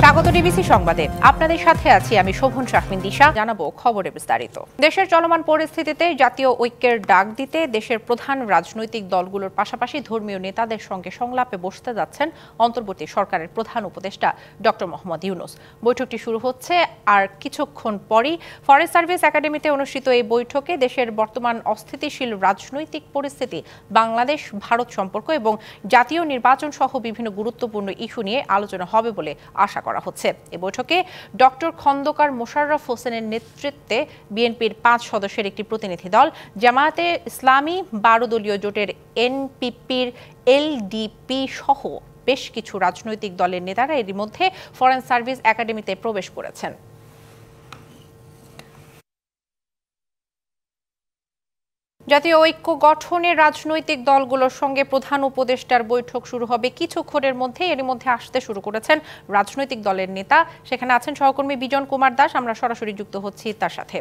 স্বাগত ডিবিসি সংবাদে। আপনাদের সাথে আছি আমি শোভন শাহমিন দিশা। জানাবো খবরে বিস্তারিত। দেশের চলমান পরিস্থিতিতে জাতীয় ঐক্যের ডাক দিতে দেশের প্রধান রাজনৈতিক দলগুলোর পাশাপাশি ধর্মীয় নেতাদের সঙ্গে সংলাপে বসতে যাচ্ছেন অন্তর্বর্তী সরকারের প্রধান উপদেষ্টা ডক্টর মোহাম্মদ ইউনূস। বৈঠকটি শুরু হচ্ছে আর কিছুক্ষণ পরই ফরেস্ট সার্ভিস একাডেমিতে অনুষ্ঠিত এই বৈঠকে দেশের বর্তমান অস্থিতিশীল রাজনৈতিক পরিস্থিতি, বাংলাদেশ ভারত সম্পর্ক এবং জাতীয় নির্বাচন সহ বিভিন্ন গুরুত্বপূর্ণ ইস্যু নিয়ে আলোচনা হবে বলে আশা করা হচ্ছে। এই বৈঠকে ডক্টর খন্দকার মোশাররফ হোসেনের নেতৃত্বে বিএনপির 5 সদস্যের একটি প্রতিনিধি দল, জামায়াতে ইসলামী 12 দলীয় জোটের এনপিপির এলডিপি সহ বেশ কিছু রাজনৈতিক দলের নেতারা এরই মধ্যে ফরেন সার্ভিস একাডেমিতে প্রবেশ করেছেন। জাতীয় ঐক্য গঠনের রাজনৈতিক দলগুলোর সঙ্গে প্রধান উপদেষ্টার বৈঠক শুরু হবে কিছুক্ষণের মধ্যে। এরই মধ্যে আসতে শুরু করেছেন রাজনৈতিক দলের নেতা। সেখানে আছেন সহকর্মী বিজন কুমার দাস। আমরা সরাসরি যুক্ত হচ্ছি তার সাথে।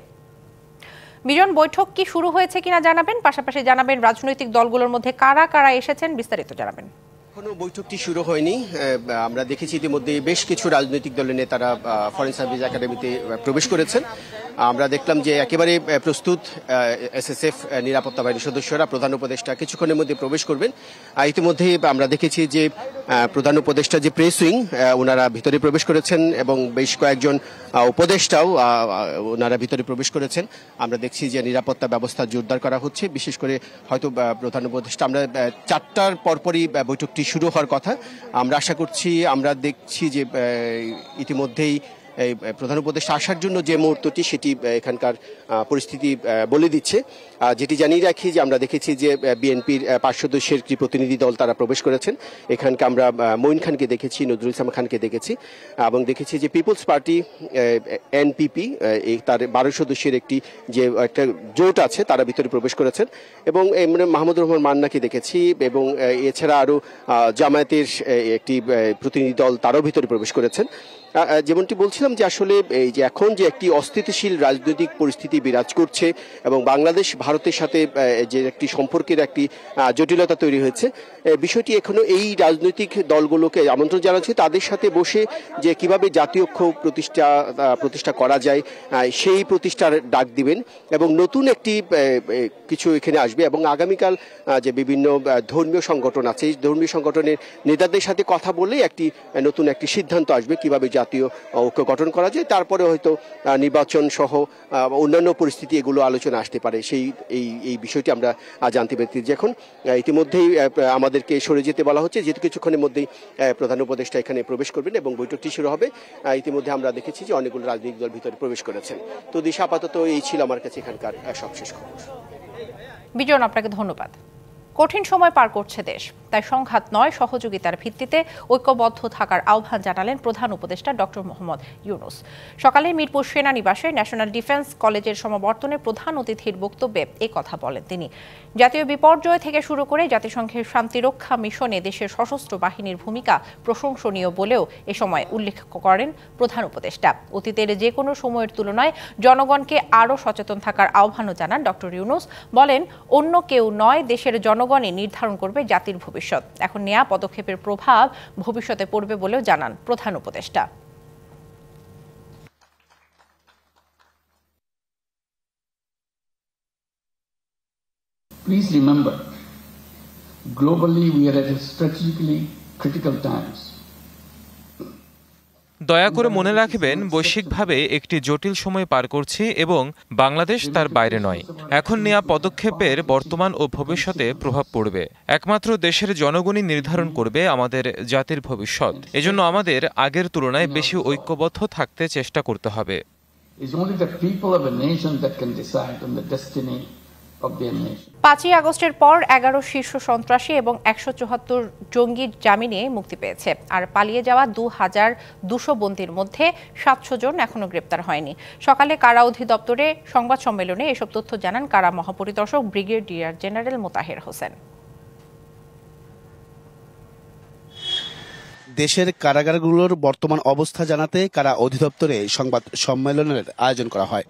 বিজন, বৈঠক কি শুরু হয়েছে কিনা জানাবেন, পাশাপাশি জানাবেন রাজনৈতিক দলগুলোর মধ্যে কারা কারা এসেছেন, বিস্তারিত জানাবেন। এখনো বৈঠকটি শুরু হয়নি। আমরা দেখেছি ইতিমধ্যে বেশ কিছু রাজনৈতিক দলের নেতারা ফরেন সার্ভিস একাডেমিতে প্রবেশ করেছেন। আমরা দেখলাম যে একেবারে প্রস্তুত এসএসএফ নিরাপত্তা বাহিনীর সদস্যরা প্রধান উপদেষ্টা কিছুক্ষণের মধ্যে প্রবেশ করবেন। ইতিমধ্যে আমরা দেখেছি যে প্রধান উপদেষ্টা যে প্রেস উইং ওনারা ভিতরে প্রবেশ করেছেন এবং বেশ কয়েকজন উপদেষ্টাও ওনারা ভিতরে প্রবেশ করেছেন। আমরা দেখছি যে নিরাপত্তা ব্যবস্থা জোরদার করা হচ্ছে। বিশেষ করে হয়তো প্রধান উপদেষ্টা, আমরা 4টার পরপরই বৈঠকটি শুরু হওয়ার কথা। আমরা আশা করছি, আমরা দেখছি যে ইতিমধ্যেই এই প্রধান উপদেষ্টা আসার জন্য যে মুহূর্তটি সেটি এখানকার পরিস্থিতি বলে দিচ্ছে। যেটি জানিয়ে রাখি যে আমরা দেখেছি যে বিএনপির 5 সদস্যের একটি প্রতিনিধি দল তারা প্রবেশ করেছেন। এখানকে আমরা মঈন খানকে দেখেছি, নজরুল ইসলাম খানকে দেখেছি এবং দেখেছি যে পিপলস পার্টি এনপিপি তার 12 সদস্যের একটি যে একটা জোট আছে তারা ভিতরে প্রবেশ করেছেন এবং মাহমুদুর রহমান মান্নাকে দেখেছি এবং এছাড়া আরও জামায়াতের একটি প্রতিনিধি দল তারাও ভিতরে প্রবেশ করেছেন। যেমনটি বলছিলাম যে আসলে এই যে এখন যে একটি অস্থিতিশীল রাজনৈতিক পরিস্থিতি বিরাজ করছে এবং বাংলাদেশ ভারতের সাথে যে একটি সম্পর্কের একটি জটিলতা তৈরি হয়েছে, বিষয়টি এখনো এই রাজনৈতিক দলগুলোকে আমন্ত্রণ জানাচ্ছে তাদের সাথে বসে যে কিভাবে জাতীয় ঐক্য প্রতিষ্ঠা করা যায় সেই প্রতিষ্ঠার ডাক দিবেন এবং নতুন একটি কিছু এখানে আসবে এবং আগামীকাল যে বিভিন্ন ধর্মীয় সংগঠন আছে এই ধর্মীয় সংগঠনের নেতাদের সাথে কথা বলে নতুন একটি সিদ্ধান্ত আসবে কিভাবে জাতীয় ঐক্য গঠন করা যায়। তারপরে হয়তো নির্বাচন সহ অন্যান্য পরিস্থিতি এগুলো আলোচনা আসতে পারে। এই বিষয়টি আমরা জানতে পেরেছি যে এখন ইতিমধ্যেই আমাদেরকে সরে যেতে বলা হচ্ছে, যেহেতু কিছুক্ষণের মধ্যেই প্রধান উপদেষ্টা এখানে প্রবেশ করবেন এবং বৈঠকটি শুরু হবে। ইতিমধ্যে আমরা দেখেছি যে অনেকগুলো রাজনৈতিক দল ভিতরে প্রবেশ করেছেন। তো দিশা, আপাতত এই ছিল আমার কাছে এখানকার সবশেষ খবর। বিজন, আপনাকে ধন্যবাদ। কঠিন সময় পার করছে দেশ, তাই সংঘাত নয় সহযোগিতার ভিত্তিতে ঐক্যবদ্ধ থাকার আহ্বান জানালেন প্রধান উপদেষ্টা ডক্টর মোহাম্মদ ইউনূস। সকালে মিরপুর সেনানিবাসে ন্যাশনাল ডিফেন্স কলেজের সমাবর্তনে প্রধান অতিথির বক্তব্যে এই কথা বলেন তিনি। জাতীয় বিপর্যয় থেকে শুরু করে জাতিসংঘের শান্তিরক্ষা মিশনে দেশের সশস্ত্র বাহিনীর ভূমিকা প্রশংসনীয় বলেও এ সময় উল্লেখ করেন প্রধান উপদেষ্টা। অতীতের যে কোনো সময়ের তুলনায় জনগণকে আরও সচেতন থাকার আহ্বানও জানান ডক্টর ইউনূস। বলেন, অন্য কেউ নয়, দেশের জনগণই নির্ধারণ করবে জাতির ভবিষ্যৎ। এখন নেয়া পদক্ষেপের প্রভাব ভবিষ্যতে পড়বে বলেও জানান প্রধান উপদেষ্টা। Please remember, globally we are at a strategically critical times. দয়া করে মনে রাখবেন, বৈশ্বিকভাবে একটি জটিল সময় পার করছি এবং বাংলাদেশ তার বাইরে নয়। এখন নেওয়া পদক্ষেপের বর্তমান ও ভবিষ্যতে প্রভাব পড়বে। একমাত্র দেশের জনগণই নির্ধারণ করবে আমাদের জাতির ভবিষ্যৎ। এজন্য আমাদের আগের তুলনায় বেশি ঐক্যবদ্ধ থাকতে চেষ্টা করতে হবে। 5ই আগস্টের পর 11 শীর্ষ সন্ত্রাসী এবং 174 জঙ্গি জামিনে মুক্তি পেয়েছে। আর পালিয়ে যাওয়া 2200 বন্দীর মধ্যে 700 জন এখনো গ্রেপ্তার হয়নি। সকালে কারা অধিদপ্তরে সংবাদ সম্মেলনে এসব তথ্য জানান কারা মহাপরিদর্শক ব্রিগেডিয়ার জেনারেল মোতাহের হোসেন। দেশের কারাগারগুলোর বর্তমান অবস্থা জানাতে কারা অধিদপ্তরে সংবাদ সম্মেলনের আয়োজন করা হয়।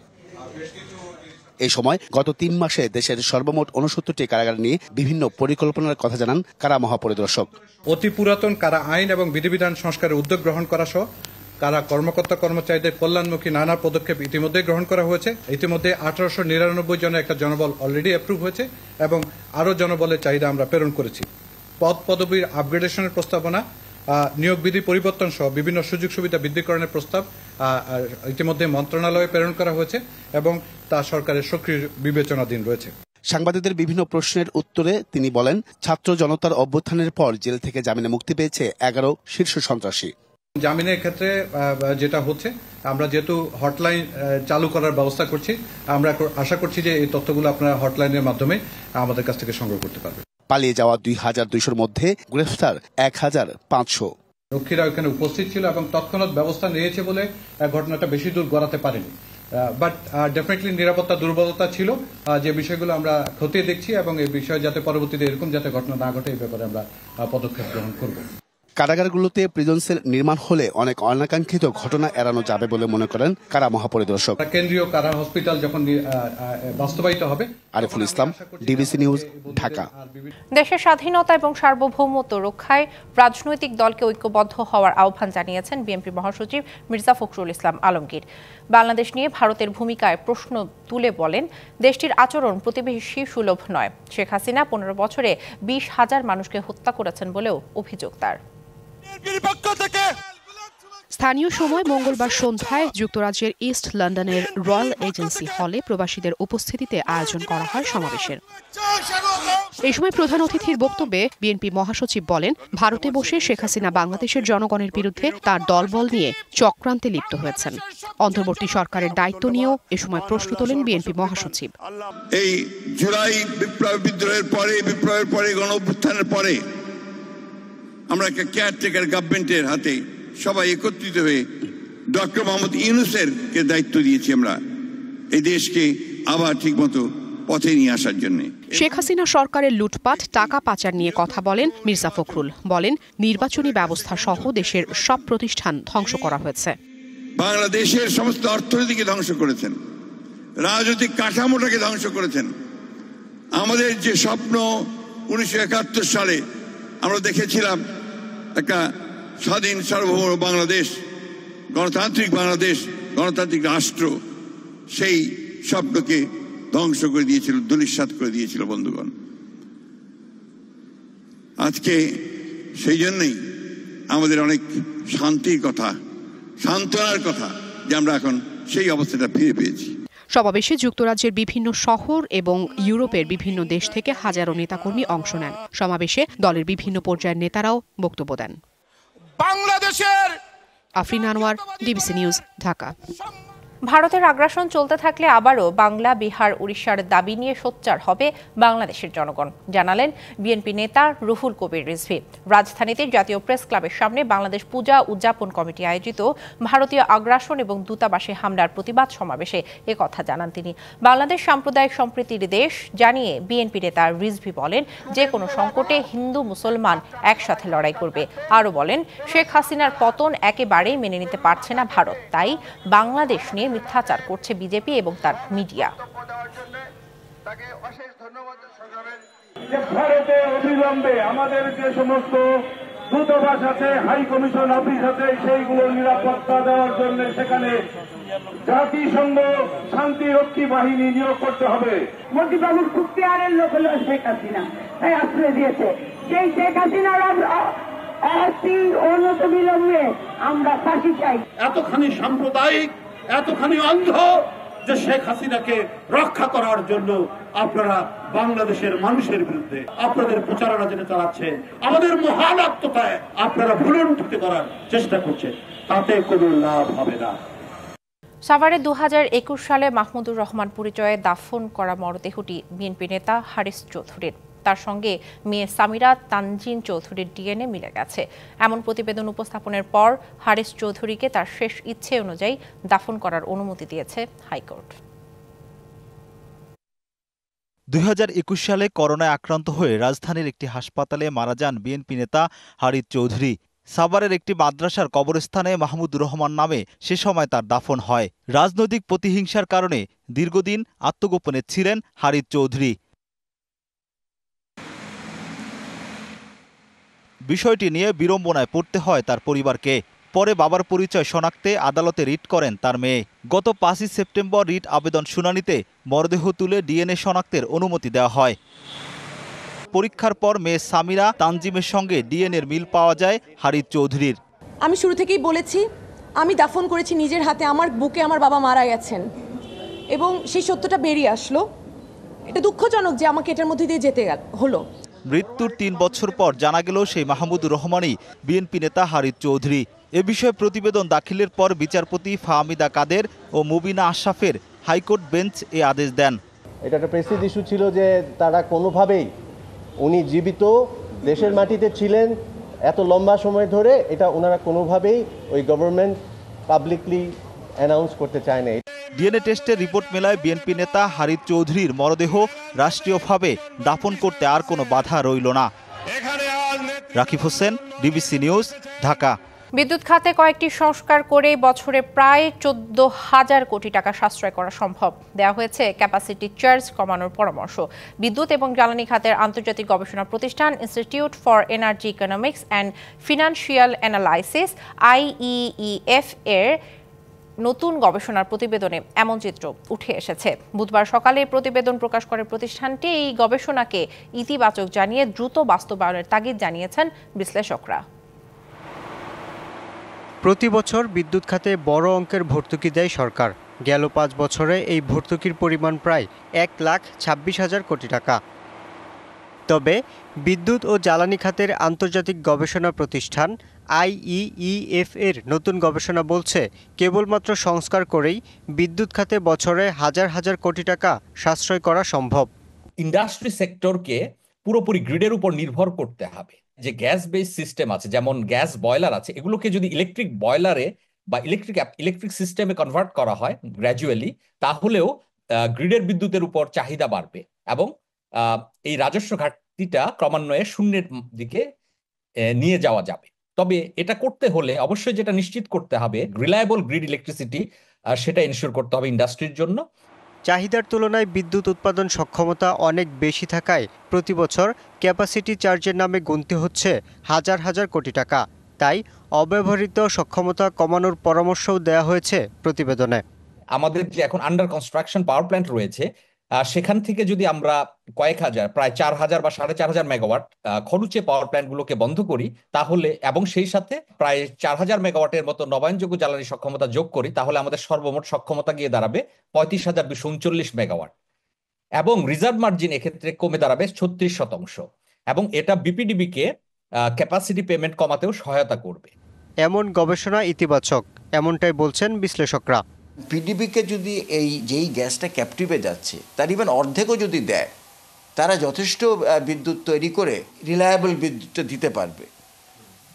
এই সময় গত 3 মাসে দেশের সর্বমোট 69টি কারাগার নিয়ে বিভিন্ন পরিকল্পনার কথা জানান কারা মহাপরিদর্শক। অতি পুরাতন কারা আইন এবং বিধিবিধান সংস্কারের উদ্যোগ গ্রহণ করা সহ কারা কর্মকর্তা কর্মচারীদের কল্যাণমুখী নানা পদক্ষেপ ইতিমধ্যে গ্রহণ করা হয়েছে। ইতিমধ্যে 1899 জনের একটা জনবল অলরেডি অ্যাপ্রুভ হয়েছে এবং আরও জনবলের চাহিদা আমরা প্রেরণ করেছি। পদ পদবীর আপগ্রেডেশনের প্রস্তাবনা, নিয়োগ বিধি পরিবর্তন সহ বিভিন্ন সুযোগ সুবিধা বৃদ্ধিকরণের প্রস্তাব ইতিমধ্যে মন্ত্রণালয়ে প্রেরণ করা হয়েছে এবং তা সরকারের সক্রিয় বিবেচনাধীন রয়েছে। সাংবাদিকদের বিভিন্ন প্রশ্নের উত্তরে তিনি বলেন, ছাত্র জনতার অভ্যুত্থানের পর জেল থেকে জামিনে মুক্তি পেয়েছে 11 শীর্ষ সন্ত্রাসী। জামিনের ক্ষেত্রে যেটা হচ্ছে, আমরা যেহেতু হটলাইন চালু করার ব্যবস্থা করছি, আমরা আশা করছি যে এই তথ্যগুলো আপনারা হটলাইনের মাধ্যমে আমাদের কাছ থেকে সংগ্রহ করতে পারবেন। পালিয়ে যাওয়া 2200-র মধ্যে গ্রেফতার 1500। রক্ষীরা ওখানে উপস্থিত ছিল এবং তৎক্ষণাৎ ব্যবস্থা নিয়েছে বলে ঘটনাটা বেশি দূর গড়াতে পারেনি। বাট ডেফিনেটলি নিরাপত্তা দুর্বলতা ছিল, যে বিষয়গুলো আমরা খতিয়ে দেখছি এবং এই বিষয়ে যাতে পরবর্তীতে এরকম যাতে ঘটনা না ঘটে এই ব্যাপারে আমরা পদক্ষেপ গ্রহণ করব। কারাগারগুলোতে প্রিজন সেল নির্মাণ হলে অনেক অনাকাঙ্ক্ষিত ঘটনা এড়ানো যাবে বলে মনে করেন কারা মহাপরিদর্শক। কেন্দ্রীয় কারা হসপিটাল যখন বাস্তবায়িত হবে। Ariful Islam, DBC news, Dhaka. দেশের স্বাধীনতা এবং সার্বভৌমত্ব রক্ষায় রাজনৈতিক দলকে ঐক্যবদ্ধ হওয়ার আহ্বান জানিয়েছেন বিএনপি মহাসচিব মির্জা ফখরুল ইসলাম আলমগীর। বাংলাদেশ নিয়ে ভারতের ভূমিকায় প্রশ্ন তুলে বলেন, দেশটির আচরণ প্রতিবেশী সুলভ নয়। শেখ হাসিনা 15 বছরে 20,000 মানুষকে হত্যা করেছেন বলেও অভিযোগ তার। স্থানীয় সময় মঙ্গলবার সন্ধ্যায় যুক্তরাজ্যের ইস্ট লন্ডনের রয়্যাল এজেন্সি হলে প্রবাসীদের উপস্থিতিতে আয়োজন করা হয় সমাবেশের। এই সময় প্রধান অতিথির বক্তব্যে বিএনপি মহাসচিব বলেন, ভারতে বসে শেখ হাসিনা বাংলাদেশের জনগণের বিরুদ্ধে তার দলবল নিয়ে চক্রান্তে লিপ্ত হয়েছেন। অন্তর্বর্তী সরকারের দায়িত্ব নিয়েও এ সময় প্রশ্ন তোলেন বিএনপি মহাসচিব। এই জুলাই বিপ্লবের পরে গণ অভ্যুত্থানের পরে আমরা একটা কেয়ারটেকার গভর্নমেন্টের হাতে সবাই একত্রিত হয়ে ডক্টর মোহাম্মদ ইউনূসের কে দায়িত্ব দিয়েছি আমরা এই দেশকে আবার ঠিকমতো পথে নিয়ে আসার জন্য। শেখ হাসিনা সরকারের লুটপাট, টাকা পাচার নিয়ে কথা বলেন মির্জা ফখরুল। বলেন, নির্বাচনী ব্যবস্থা সহ দেশের সব প্রতিষ্ঠান ধ্বংস করা হয়েছে। বাংলাদেশের সমস্ত অর্থনীতিকে ধ্বংস করেছেন, রাজনৈতিক কাঠামোটাকে ধ্বংস করেছেন। আমাদের যে স্বপ্ন 1971 সালে আমরা দেখেছিলাম একটা স্বাধীন সার্বভৌম বাংলাদেশ, গণতান্ত্রিক বাংলাদেশ, গণতান্ত্রিক রাষ্ট্র, সেই স্বপ্নকে ধ্বংস করে দিয়েছিল, ধূলিসাৎ করে দিয়েছিল বন্ধুগণ। আজকে সেই জন্যই আমাদের অনেক শান্তির কথা, সান্ত্বনার কথা যে আমরা এখন সেই অবস্থাটা ফিরে পেয়েছি। সমাবেশে যুক্তরাজ্যের বিভিন্ন শহর এবং ইউরোপের বিভিন্ন দেশ থেকে হাজারো নেতাকর্মী অংশ নেন। সমাবেশে দলের বিভিন্ন পর্যায়ের নেতারাও বক্তব্য দেন। বাংলাদেশের আফরিন আনোয়ার, ডিবিসি নিউজ, ঢাকা। ভারতের আগ্রাসন চলতে থাকলে আবারও বাংলা, বিহার, উড়িষ্যার দাবি নিয়ে সোচ্চার হবে বাংলাদেশের জনগণ, জানালেন বিএনপি নেতা রুহুল কবির রিজভী। রাজধানীতে জাতীয় প্রেস ক্লাবের সামনে বাংলাদেশ পূজা উদযাপন কমিটি আয়োজিত ভারতীয় আগ্রাসন এবং দূতাবাসে হামলার প্রতিবাদ সমাবেশে একথা জানান তিনি। বাংলাদেশ সাম্প্রদায়িক সম্প্রীতির দেশ জানিয়ে বিএনপি নেতা রিজভী বলেন, যে কোনো সংকটে হিন্দু মুসলমান একসাথে লড়াই করবে। আরও বলেন, শেখ হাসিনার পতন একেবারেই মেনে নিতে পারছে না ভারত, তাই বাংলাদেশ নিয়ে মিথ্যাচার করছে বিজেপি এবং তার মিডিয়া। ভারতে অবিলম্বে আমাদের যে সমস্ত দূতাবাস আছে, হাই কমিশন অফিস আছে, সেইগুলোর নিরাপত্তা দেওয়ার জন্য সেখানে জাতিসংঘ শান্তিরক্ষী বাহিনী নিয়োগ করতে হবে। মোদিবাবুর খুব পেয়ারের লোক হল শেখ হাসিনা, তাই আশ্রয় দিয়েছে। সেই শেখ হাসিনার অনতিবিলম্বে আমরা ফাঁসি চাই। এতখানি সাম্প্রদায়িক, এতখানি অন্ধ যে শেখ হাসিনাকে রক্ষা করার জন্য আপনারা বাংলাদেশের মানুষের বিরুদ্ধে আপনাদের প্রচারণা যেটা চালাচ্ছেন, আমাদের মহান আত্মতায় আপনারা ভুলুণ্ঠিত করার চেষ্টা করছেন, তাতে কোনো লাভ হবে না। সাভারে 2021 সালে মাহমুদুর রহমান পরিচয়ে দাফন করা মরদেহটি বিএনপি নেতা হারিস চৌধুরীর। তার সঙ্গে মেয়ে সামিরা তানজিন চৌধুরীর ডিএনএ মিলে গেছে। এমন প্রতিবেদন উপস্থাপনের পর হারিস চৌধুরীকে তার শেষ ইচ্ছে অনুযায়ী দাফন করার অনুমতি দিয়েছে হাইকোর্ট। 2021 সালে করোনায় আক্রান্ত হয়ে রাজধানীর একটি হাসপাতালে মারা যান বিএনপি নেতা হারিস চৌধুরী। সাভারের একটি মাদ্রাসার কবরস্থানে মাহমুদুর রহমান নামে সে সময় তার দাফন হয়। রাজনৈতিক প্রতিহিংসার কারণে দীর্ঘদিন আত্মগোপনে ছিলেন হারিস চৌধুরী। বিষয়টি নিয়ে বিড়ম্বনায় পড়তে হয় তার পরিবারকে। পরে বাবার পরিচয় শনাক্তে আদালতে রিট করেন তার মেয়ে। গত 5 সেপ্টেম্বর রিট আবেদন শুনানিতে মরদেহ তুলে ডিএনএ শনাক্তের অনুমতি দেওয়া হয়। পরীক্ষার পর মেয়ে সামিরা তানজিমের সঙ্গে ডিএনএর মিল পাওয়া যায় হারিত চৌধুরীর। আমি শুরু থেকেই বলেছি, আমি দাফন করেছি নিজের হাতে, আমার বুকে আমার বাবা মারা গেছেন এবং সেই সত্যটা বেরিয়ে আসলো। এটা দুঃখজনক যে আমাকে এটার মধ্যে দিয়ে যেতে হলো। মৃত্যুর 3 বছর পর জানা গেল সেই মাহমুদুর রহমানই বিএনপি নেতা হারিত চৌধুরী। এ বিষয়ে প্রতিবেদন দাখিলের পর বিচারপতি ফাহমিদা কাদের ও মুবিনা আশরাফের হাইকোর্ট বেঞ্চ এ আদেশ দেন। এটা একটা প্রেসিড ইস্যু ছিল যে তারা কোনোভাবেই, উনি জীবিত দেশের মাটিতে ছিলেন এত লম্বা সময় ধরে, এটা ওনারা কোনোভাবেই ওই গভর্নমেন্ট পাবলিকলি অ্যানাউন্স করতে চায় না। ডিএনএ টেস্টের রিপোর্ট মেলায় বিএনপি নেতা হারিত চৌধুরীর মরদেহ রাষ্ট্রীয়ভাবে দাফন করতে আর কোনো বাধা রইল না। Rakib Hossain, DBC news, Dhaka. বিদ্যুৎ খাতে কয়েকটি সংস্কার করে বছরে প্রায় 14,000 কোটি টাকা সাশ্রয় করা সম্ভব। দেওয়া হয়েছে ক্যাপাসিটি চার্জ কমানোর পরামর্শ। বিদ্যুৎ এবং জ্বালানি খাতের আন্তর্জাতিক গবেষণা প্রতিষ্ঠান institute for energy economics and financial analysis IEEF এর নতুন গবেষণার প্রতিবেদনে এমন চিত্র উঠে এসেছে। বুধবার সকালে প্রতিবেদন প্রকাশ করে প্রতিষ্ঠানটি এই গবেষণাকে ইতিবাচক জানিয়ে দ্রুত বাস্তবায়নের তাগিদ জানিয়েছেন বিশ্লেষকরা। প্রতি বছর বিদ্যুৎ খাতে বড় অঙ্কের ভর্তুকি দেয় সরকার। গেল 5 বছরে এই ভর্তুকির পরিমাণ প্রায় 1,26,000 কোটি টাকা। তবে বিদ্যুৎ ও জ্বালানি খাতের আন্তর্জাতিক গবেষণা প্রতিষ্ঠান IEEF এর নতুন গবেষণা বলছে, কেবলমাত্র সংস্কার করেই বিদ্যুৎ খাতে বছরে হাজার হাজার কোটি টাকা সাশ্রয় করা সম্ভব। ইন্ডাস্ট্রি সেক্টরকে পুরোপুরি গ্রিডের উপর নির্ভর করতে হবে। যে গ্যাস বেস সিস্টেম আছে, যেমন গ্যাস বয়লার আছে, এগুলোকে যদি ইলেকট্রিক বয়লারে বা ইলেকট্রিক সিস্টেমে কনভার্ট করা হয় গ্র্যাজুয়ালি, তাহলেও গ্রিডের বিদ্যুতের উপর চাহিদা বাড়বে এবং এই রাজস্ব ঘাটতিটা ক্রমান্বয়ে শূন্যের দিকে নিয়ে যাওয়া যাবে। তবে এটা করতে হলে অবশ্যই যেটা নিশ্চিত করতে হবে, রিলায়েবল গ্রিড ইলেকট্রিসিটি, সেটা এনশিওর করতে হবে ইন্ডাস্ট্রির জন্য। চাহিদার তুলনায় বিদ্যুৎ উৎপাদন সক্ষমতা অনেক বেশি থাকায় প্রতি বছর ক্যাপাসিটি চার্জের নামে গুনতে হচ্ছে হাজার হাজার কোটি টাকা। তাই অব্যবহৃত সক্ষমতা কমানোর পরামর্শও দেওয়া হয়েছে প্রতিবেদনে। আমাদের যে এখন আন্ডার কনস্ট্রাকশন পাওয়ার প্ল্যান্ট রয়েছে, সেখান থেকে যদি আমরা কয়েক হাজার, প্রায় 4,000 বা 4,500 মেগাওয়াট খরচে পাওয়ার প্ল্যান্টগুলোকে বন্ধ করি, তাহলে এবং সেই সাথে প্রায় 4,000 মেগাওয়াটের মতো নবায়নযোগ্য জ্বালানি সক্ষমতা যোগ করি, তাহলে আমাদের সর্বমোট সক্ষমতা গিয়ে দাঁড়াবে 35,239 মেগাওয়াট এবং রিজার্ভ মার্জিন এক্ষেত্রে কমে দাঁড়াবে 36%। এবং এটা বিপিডিবিকে ক্যাপাসিটি পেমেন্ট কমাতেও সহায়তা করবে। এমন গবেষণা ইতিবাচক, এমনটাই বলছেন বিশ্লেষকরা। পিডিবিকে যদি এই যেই গ্যাসটা ক্যাপটিভে যাচ্ছে তার ইভেন অর্ধেকও যদি দেয়, তারা যথেষ্ট বিদ্যুৎ তৈরি করে রিলায়েবল বিদ্যুৎটা দিতে পারবে।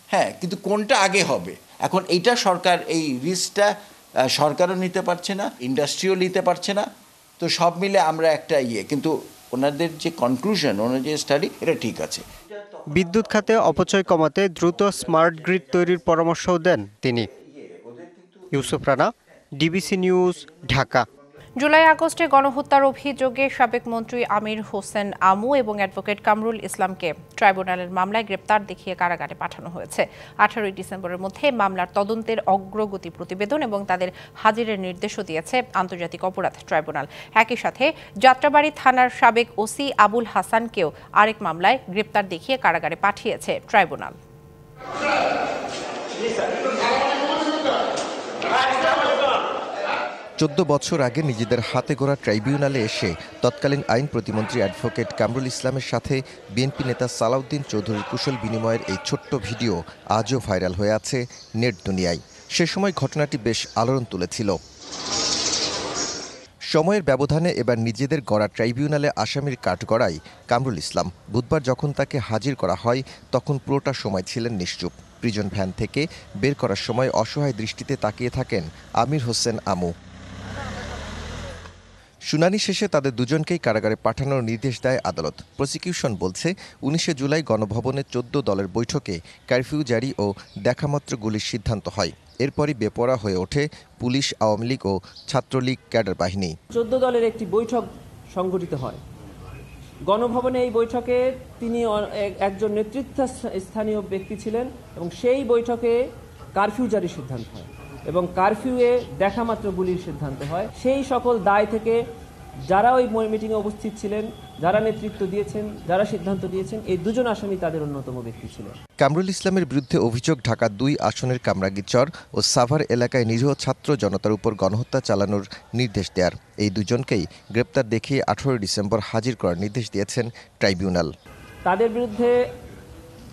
হ্যাঁ, কিন্তু কোনটা আগে হবে এখন এইটা সরকার, এই রিস্কটা সরকারও নিতে পারছে না, ইন্ডাস্ট্রিও নিতে পারছে না। তো সব মিলে আমরা একটা কিন্তু ওনাদের যে কনক্লুশন, ওনাদের যে স্টাডি, এটা ঠিক আছে। বিদ্যুৎ খাতে অপচয় কমাতে দ্রুত স্মার্ট গ্রিড তৈরির পরামর্শও দেন তিনি। Yusuf Rana, DBC news, Dhaka. জুলাই আগস্টে গণহত্যার অভিযোগে সাবেক মন্ত্রী আমির হোসেন আমু এবং অ্যাডভোকেট কামরুল ইসলামকে ট্রাইব্যুনালের মামলায় গ্রেপ্তার দেখিয়ে কারাগারে পাঠানো হয়েছে। 18 ডিসেম্বরের মধ্যে মামলার তদন্তের অগ্রগতি প্রতিবেদন এবং তাদের হাজিরের নির্দেশও দিয়েছে আন্তর্জাতিক অপরাধ ট্রাইব্যুনাল। একই সাথে যাত্রাবাড়ী থানার সাবেক ওসি আবুল হাসানকেও আরেক মামলায় গ্রেপ্তার দেখিয়ে কারাগারে পাঠিয়েছে ট্রাইব্যুনাল। 14 বছর আগে নিজেদের হাতে গড়া ট্রাইব্যুনালে এসে তৎকালীন আইন প্রতিমন্ত্রী অ্যাডভোকেট কামরুল ইসলামের সাথে বিএনপি নেতা সালাউদ্দিন চৌধুরীর কুশল বিনিময়ের এই ছোট্ট ভিডিও আজও ভাইরাল হয়ে আছে নেট দুনিয়ায়। সে সময় ঘটনাটি বেশ আলোড়ন তুলেছিল। সময়ের ব্যবধানে এবার নিজেদের গড়া ট্রাইব্যুনালে আসামির কাঠগড়ায় কামরুল ইসলাম। বুধবার যখন তাকে হাজির করা হয়, তখন পুরোটা সময় ছিলেন নিশ্চুপ। প্রিজন ভ্যান থেকে বের করার সময় অসহায় দৃষ্টিতে তাকিয়ে থাকেন আমির হোসেন আমু। শুনানি শেষে তাদের দুজনকেই কারাগারে পাঠানোর নির্দেশ দেয় আদালত। প্রসিকিউশন বলছে 19 জুলাই গণভবনে 14 দলের বৈঠকে কারফিউ জারি ও দেখামাত্র গুলির সিদ্ধান্ত হয়। এরপরই বেপরোয়া হয়ে ওঠে পুলিশ, আওয়ামী লীগ ও ছাত্রলীগ ক্যাডার বাহিনী। 14 দলের একটি বৈঠক সংগঠিত হয় গণভবনে। এই বৈঠকে তিনি একজন নেতৃত্ব স্থানীয় ব্যক্তি ছিলেন এবং সেই বৈঠকে কারফিউ জারির সিদ্ধান্ত হয় এবং কারফিউয়ে দেখা মাত্র গুলির সিদ্ধান্ত হয়, সেই সকল দায় থেকে যারা ওই মিটিংয়ে উপস্থিত ছিলেন, যারা নেতৃত্ব দিয়েছেন, যারা সিদ্ধান্ত দিয়েছেন, এই দুজন আসামি তাদের অন্যতম ব্যক্তি ছিলেন। কামরুল ইসলামের বিরুদ্ধে অভিযোগ ঢাকা ২ আসনের কামরাঙ্গীরচর ও সাভার এলাকায় নিরীহ ছাত্র জনতার উপর গণহত্যা চালানোর নির্দেশ দেয়ার। এই দুজনকেই গ্রেপ্তার দেখিয়ে ১৮ ডিসেম্বর হাজির করার নির্দেশ দিয়েছেন ট্রাইব্যুনাল। তাদের বিরুদ্ধে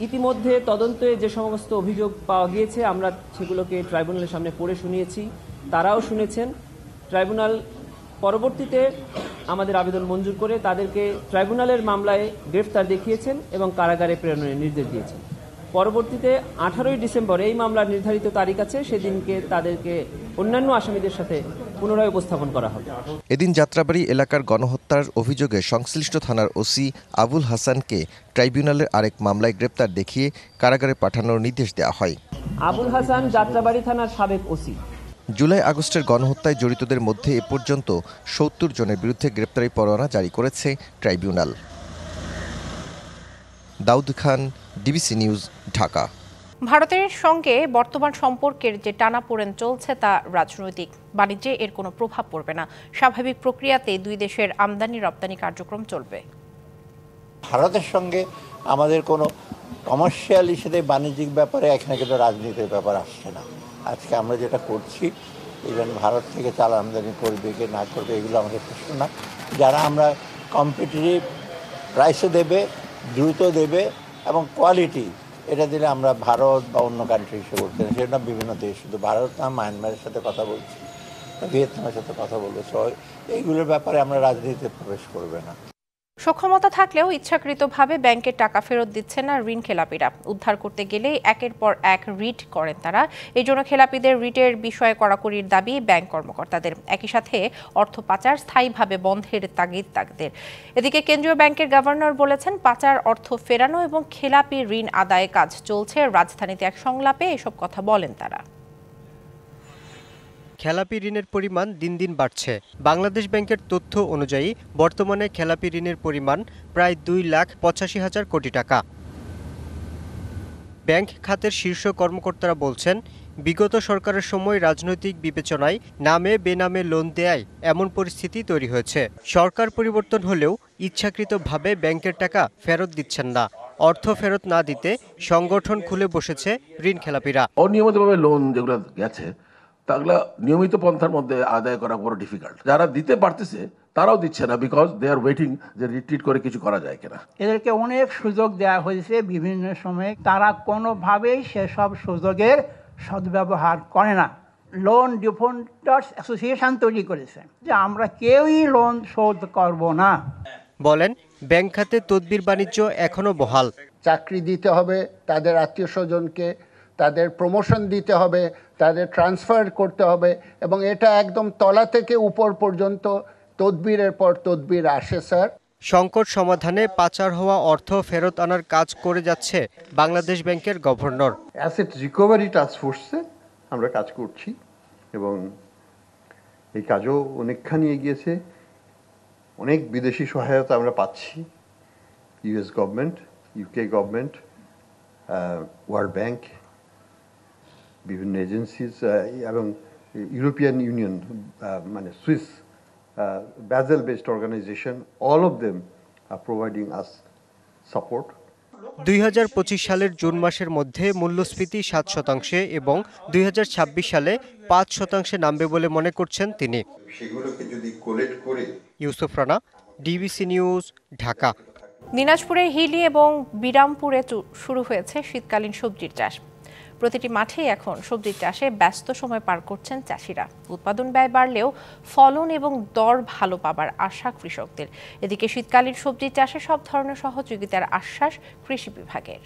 ইতিমধ্যে তদন্তে যে সমস্ত অভিযোগ পাওয়া গিয়েছে আমরা সেগুলোকে ট্রাইব্যুনালের সামনে পড়ে শুনিয়েছি, তারাও শুনেছেন। ট্রাইব্যুনাল পরবর্তীতে আমাদের আবেদন মঞ্জুর করে তাদেরকে ট্রাইব্যুনালের মামলায় গ্রেফতার দেখিয়েছেন এবং কারাগারে প্রেরণের নির্দেশ দিয়েছেন। পরবর্তীতে 18 ডিসেম্বর এই মামলার নির্ধারিত তারিখ আছে, সেদিনকে তাদেরকে অন্যান্য আসামিদের সাথে পুনরায় উপস্থাপন করা হবে। এদিন যাত্রাবাড়ি এলাকার গণহত্যার অভিযোগে সংশ্লিষ্ট থানার ওসি আবুল হাসানকে ট্রাইব্যুনালের আরেক মামলায় গ্রেপ্তার দেখিয়ে কারাগারে পাঠানোর নির্দেশ দেওয়া হয়। আবুল হাসান যাত্রাবাড়ি থানার সাবেক ওসি। জুলাই আগস্টের গণহত্যায় জড়িতদের মধ্যে এ পর্যন্ত ৭০ জনের বিরুদ্ধে গ্রেপ্তারি পরোয়ানা জারি করেছে tribunal. Daud Khan, DBC news, Dhaka. ভারতের সঙ্গে বর্তমান সম্পর্কের যে টানাপোড়েন চলছে তা রাজনৈতিক, বাণিজ্যে এর কোনো প্রভাব পড়বে না। স্বাভাবিক প্রক্রিয়াতে দুই দেশের আমদানি রপ্তানি কার্যক্রম চলবে। ভারতের সঙ্গে আমাদের কোনো কমার্শিয়াল ইস্যুতে বাণিজ্যিক ব্যাপারে এখানে কিন্তু রাজনীতির ব্যাপার আসছে না। আজকে আমরা যেটা করছি, ইভেন ভারত থেকে চাল আমদানি করবে কি না করবে এগুলো আমাদের প্রশ্ন না। যারা আমরা কম্পিটিটিভ প্রাইসে দেবে, দ্রুত দেবে এবং কোয়ালিটি এটা দিলে আমরা ভারত বা অন্য কান্ট্রি হিসেবে বলতে না, সেটা বিভিন্ন দেশ, শুধু ভারত না, মায়ানমারের সাথে কথা বলছি, ভিয়েতনামের সাথে কথা বলবো। সো এইগুলোর ব্যাপারে আমরা রাজনীতিতে প্রবেশ করবে না। সক্ষমতা থাকলেও ইচ্ছাকৃতভাবে ব্যাংকের টাকা ফেরত দিচ্ছে না ঋণ খেলাপিরা। উদ্ধার করতে গেলে একের পর এক রিট করেন তারা। এই জন্য খেলাপিদের রিটের বিষয়ে কড়াকড়ির দাবি ব্যাংক কর্মকর্তাদের। একই সাথে অর্থ পাচার স্থায়ীভাবে বন্ধের তাগিদ তাদের। এদিকে কেন্দ্রীয় ব্যাংকের গভর্নর বলেছেন, পাচার অর্থ ফেরানো এবং খেলাপি ঋণ আদায়ে কাজ চলছে। রাজধানীতে এক সংলাপে এসব কথা বলেন তারা। খেলাপি ঋণের পরিমাণ দিন দিন বাড়ছে। বাংলাদেশ ব্যাংকের তথ্য অনুযায়ী বর্তমানে খেলাপি ঋণের পরিমাণ প্রায় 2,85,000 কোটি টাকা। ব্যাংক খাতের শীর্ষ কর্মকর্তারা বলছেন, বিগত সরকারের সময় রাজনৈতিক বিবেচনায় নামে বেনামে লোন দেয়ায় এমন পরিস্থিতি তৈরি হয়েছে। সরকার পরিবর্তন হলেও ইচ্ছাকৃতভাবে ব্যাংকের টাকা ফেরত দিচ্ছেন না। অর্থ ফেরত না দিতে সংগঠন খুলে বসেছে ঋণ খেলাপিরা। অনিয়মিতভাবে লোন যেগুলো গেছে তাগুলা নিয়মিত পন্থার মধ্যে আদায় করা বড় ডিফিকাল্ট। যারা দিতে পারতেছে তারাও দিচ্ছে না, বিকজ দে আর ওয়েটিং যে রিট্রিট করে কিছু করা যায় কিনা। এদেরকে অনেক সুযোগ দেওয়া হয়েছে বিভিন্ন সময়ে, তারা কোনোভাবেই সেসব সুযোগের সদ্ব্যবহার করে না। লোন ডিফল্টার্স অ্যাসোসিয়েশন তৈরি করেছে যে আমরা কেউই লোন শোধ করব না। বলেন, ব্যাংক খাতে তদবির বাণিজ্য এখনো বহাল। চাকরি দিতে হবে তাদের আত্মীয় স্বজনকে, তাদের প্রমোশন দিতে হবে, তাদের ট্রান্সফার করতে হবে, এবং এটা একদম তলা থেকে উপর পর্যন্ত তদবিরের পর তদবির আসে স্যার। সংকট সমাধানে পাচার হওয়া অর্থ ফেরত আনার কাজ করে যাচ্ছে বাংলাদেশ ব্যাংকের গভর্নর। অ্যাসেট রিকভারি টাস্ক ফোর্সে আমরা কাজ করছি এবং এই কাজও অনেকখানি এগিয়েছে। অনেক বিদেশি সহায়তা আমরা পাচ্ছি, US government, UK government, world bank, বিভিন্ন এজেন্সিজ এবং ইউরোপিয়ান ইউনিয়ন, মানে Swiss Basel based organization, all of them are providing us support. 2025 সালের জুন মাসের মধ্যে মূল্যস্ফীতি 7% এবং 2026 সালে 5% নামবে বলে মনে করছেন তিনি। সেগুলোকে যদি কোলেক্ট করে। Yusuf Rana, DBC news, Dhaka. দিনাজপুরের হিলি এবং বিরামপুরে শুরু হয়েছে শীতকালীন সবজির চাষ। প্রতিটি মাঠেই এখন সবজির চাষে ব্যস্ত সময় পার করছেন চাষিরা। উৎপাদন ব্যয় বাড়লেও ফলন এবং দর ভালো পাবার আশা কৃষকদের। এদিকে শীতকালীন সবজি চাষে সব ধরনের সহযোগিতার আশ্বাস কৃষি বিভাগের।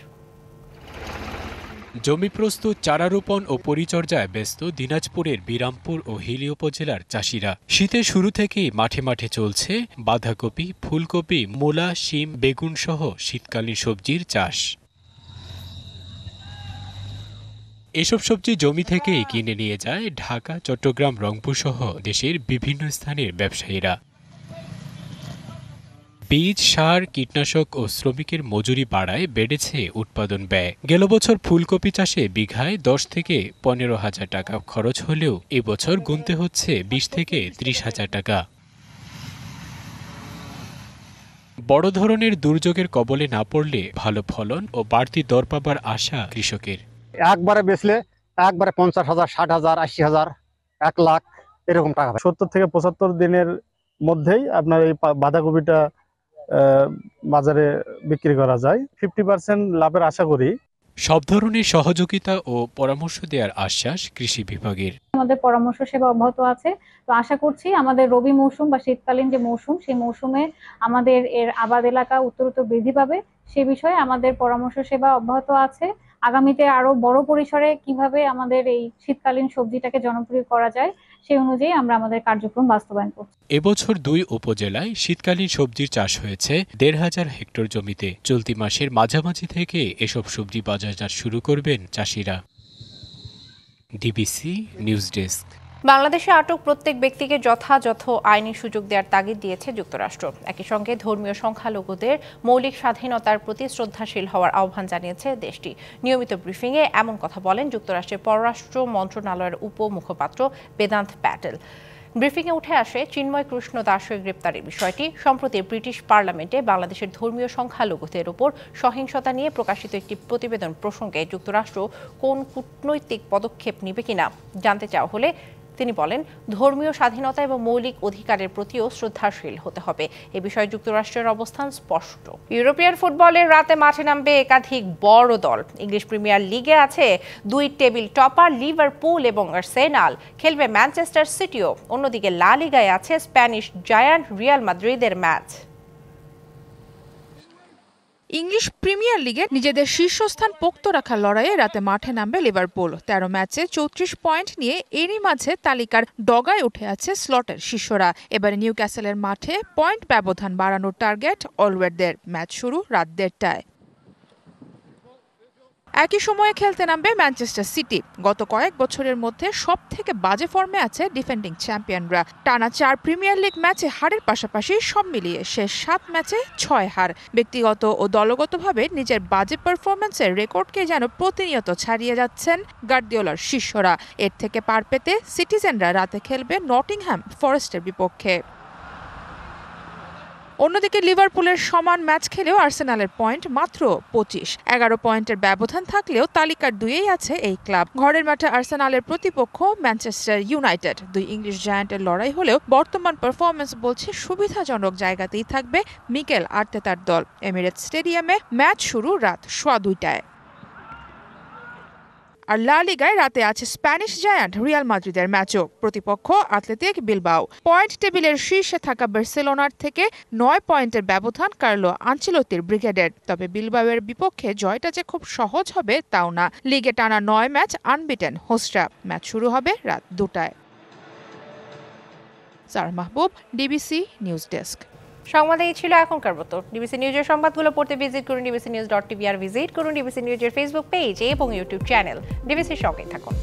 জমি প্রস্তুত, চারা রোপণ ও পরিচর্যায় ব্যস্ত দিনাজপুরের বিরামপুর ও হিলি উপজেলার চাষিরা। শীতের শুরু থেকেই মাঠে মাঠে চলছে বাঁধাকপি, ফুলকপি, মূলা, শিম, বেগুন সহ শীতকালীন সবজির চাষ। এসব সবজি জমি থেকেই কিনে নিয়ে যায় ঢাকা, চট্টগ্রাম, রংপুর সহ দেশের বিভিন্ন স্থানের ব্যবসায়ীরা। বীজ, সার, কীটনাশক ও শ্রমিকের মজুরি বাড়ায় বেড়েছে উৎপাদন ব্যয়। গেল বছর ফুলকপি চাষে বিঘায় 10 থেকে 15,000 টাকা খরচ হলেও এবছর গুনতে হচ্ছে 20 থেকে 30,000 টাকা। বড় ধরনের দুর্যোগের কবলে না পড়লে ভালো ফলন ও বাড়তি দর পাবার আশা কৃষকের। একবারে বেচলে একবারে 50,000, 60,000, 80,000, 1 লাখ এরকম টাকা। 70 থেকে 75 দিনের মধ্যেই আপনার এই বাঁধাকপিটা বাজারে বিক্রি করা যায়। 50% লাভের আশা করি। সব ধরনের সহযোগিতা ও পরামর্শ দেওয়ার আশ্বাস কৃষি বিভাগের। আমাদের পরামর্শ সেবা অব্যাহত আছে। তো আশা করছি আমাদের রবি মৌসুম বা শীতকালীন যে মৌসুম, সেই মৌসুমে আমাদের এর আবাদ এলাকা উত্তরোত্তর বৃদ্ধি পাবে। সে বিষয়ে আমাদের পরামর্শ সেবা অব্যাহত আছে। আগামীতে আরো বড় পরিসরে কিভাবে আমাদের এই শীতকালীন সবজিটাকে জনপ্রিয় করা যায় সেই অনুযায়ী আমরা আমাদের কার্যক্রম বাস্তবায়ন করছি। এবছর 2 উপজেলায় শীতকালীন সবজির চাষ হয়েছে 1,500 হেক্টর জমিতে। চলতি মাসের মাঝামাঝি থেকে এসব সবজি বাজারজাত শুরু করবেন চাষিরা। DBC news desk. বাংলাদেশে আটক প্রত্যেক ব্যক্তিকে যথাযথ আইনি সুযোগ দেওয়ার তাগিদ দিয়েছে যুক্তরাষ্ট্র। একই সঙ্গে ধর্মীয় সংখ্যালঘুদের মৌলিক স্বাধীনতার প্রতি শ্রদ্ধাশীল হওয়ার আহ্বান জানিয়েছে দেশটি। নিয়মিত ব্রিফিংয়ে এমন কথা বলেন যুক্তরাষ্ট্রের পররাষ্ট্র মন্ত্রণালয়ের উপমুখপাত্র বেদান্ত প্যাটেল। ব্রিফিংয়ে উঠে আসে চিন্ময় কৃষ্ণ দাসের গ্রেপ্তারের বিষয়টি। সম্প্রতি ব্রিটিশ পার্লামেন্টে বাংলাদেশের ধর্মীয় সংখ্যালঘুদের উপর সহিংসতা নিয়ে প্রকাশিত একটি প্রতিবেদন প্রসঙ্গে যুক্তরাষ্ট্র কোন কূটনৈতিক পদক্ষেপ নেবে কিনা জানতে চাওয়া হলে তিনি বলেন, ধর্মীয় স্বাধীনতা এবং মৌলিক অধিকারের প্রতিও শ্রদ্ধাশীল হতে হবে। এ বিষয়ে যুক্তরাষ্ট্রের অবস্থান স্পষ্ট। ইউরোপিয়ান ফুটবলের রাতে মাঠে নামবে একাধিক বড় দল। ইংলিশ প্রিমিয়ার লিগে আছে 2 টেবিল টপার লিভারপুল এবং আর্সেনাল, খেলবে ম্যানচেস্টার সিটিও। অন্যদিকে লা লিগায় আছে স্প্যানিশ জায়ান্ট রিয়াল মাদ্রিদের ম্যাচ। ইংলিশ প্রিমিয়ার লিগে নিজেদের শীর্ষস্থান পোক্ত রাখার লড়াইয়ে রাতে মাঠে নামবে লিভারপুল। 13 ম্যাচে 34 পয়েন্ট নিয়ে এরই মাঝে তালিকার ডগায় উঠে আছে স্লটের শিষ্যরা। এবারে নিউক্যাসলের মাঠে পয়েন্ট ব্যবধান বাড়ানোর টার্গেট অলওয়েডদের। ম্যাচ শুরু রাত 1:30টায়। একই সময়ে খেলতে নামবে ম্যানচেস্টার সিটি। গত কয়েক বছরের মধ্যে সবথেকে বাজে ফর্মে আছে ডিফেন্ডিং চ্যাম্পিয়নরা। টানা 4 প্রিমিয়ার লিগ ম্যাচে হারের পাশাপাশি সব মিলিয়ে শেষ 7 ম্যাচে 6 হার। ব্যক্তিগত ও দলগতভাবে নিজের বাজে পারফরম্যান্সের রেকর্ডকে যেন প্রতিনিয়ত ছাড়িয়ে যাচ্ছেন গার্দিওলার শিষ্যরা। এর থেকে পার পেতে সিটিজেনরা রাতে খেলবে নটিংহ্যাম ফরেস্টের বিপক্ষে। অন্যদিকে লিভারপুলের সমান ম্যাচ খেলেও আর্সেনালের পয়েন্ট মাত্র 25। 11 পয়েন্টের ব্যবধান থাকলেও তালিকার 2-এই আছে এই ক্লাব। ঘরের মাঠে আর্সেনালের প্রতিপক্ষ ম্যানচেস্টার ইউনাইটেড। 2 ইংলিশ জায়ান্টের লড়াই হলেও বর্তমান পারফরম্যান্স বলছে সুবিধাজনক জায়গাতেই থাকবে মিকেল আর্তেতার দল। এমিরেটস স্টেডিয়ামে ম্যাচ শুরু রাত 2:15টায়। আর লা লিগায় রাতে আছে স্প্যানিশ জায়ান্ট রিয়াল মাদ্রিদের ম্যাচও। প্রতিপক্ষ অ্যাথলেটিক বিলবাও। পয়েন্ট টেবিলের শীর্ষে থাকা বার্সেলোনার থেকে 9 পয়েন্টের ব্যবধান কার্লো আনচেলত্তির ব্রিগেডের। তবে বিলবাওয়ের বিপক্ষে জয়টা যে খুব সহজ হবে তাও না। লিগে টানা 9 ম্যাচ আনবিটেন হোস্টরা। ম্যাচ শুরু হবে রাত 2টায়। সারা মাহবুব, ডিবিসি নিউজ ডেস্ক। সংবাদ এই ছিল এখনকার মতো। ডিবিসি নিউজের সংবাদগুলো পড়তে ভিজিট করুন dbcnews.tv আর ভিজিট করুন ডিবিসি নিউজের ফেসবুক পেজ এবং ইউটিউব চ্যানেল। ডিবিসির সঙ্গেই থাকুন।